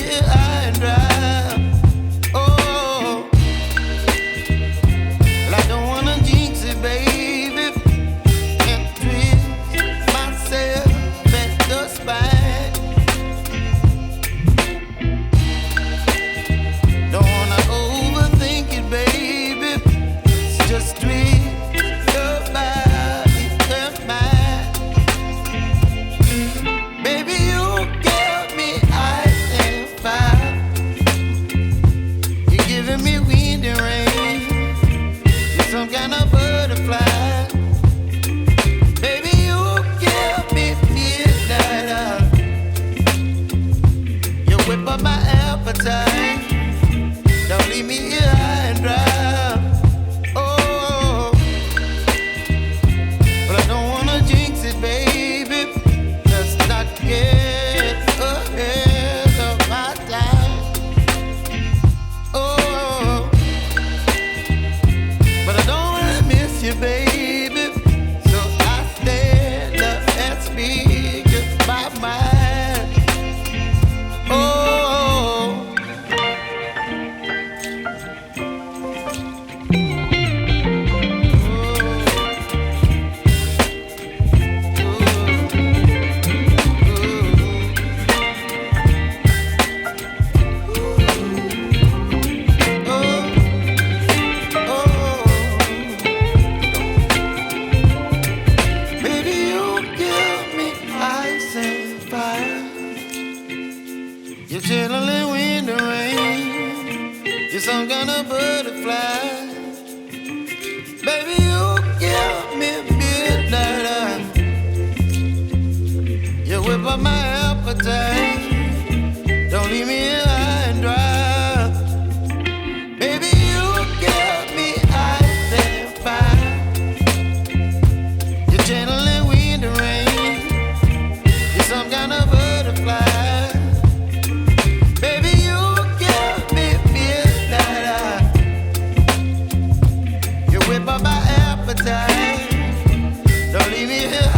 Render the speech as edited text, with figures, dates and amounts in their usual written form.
here high and dry. Oh, well, I don't wanna jinx it, baby, and twist myself at the spine. Don't wanna overthink it, baby. It's just twist your body and mine. Baby, you give me ice and fire. You're giving me wind and rain. You're some kind of butterfly. Baby, you give me midnight. You whip up my appetite. Don't leave me here high and dry. Oh, but I don't wanna jinx it, baby. Let's not get ahead of my time. Oh, but I don't wanna miss you, baby. So I stand up and speak just my mind. Oh. Baby, you give me ice and fire. You're chilling wind and rain. You're some kind of butterfly. Baby, you give me midnight. You whip up my appetite. Don't leave me here high and dry. Baby, you give me ice and fire. You're channeling wind and rain. You're some kind of butterfly. Baby, you give me midnight. You whip up my appetite. Don't leave me here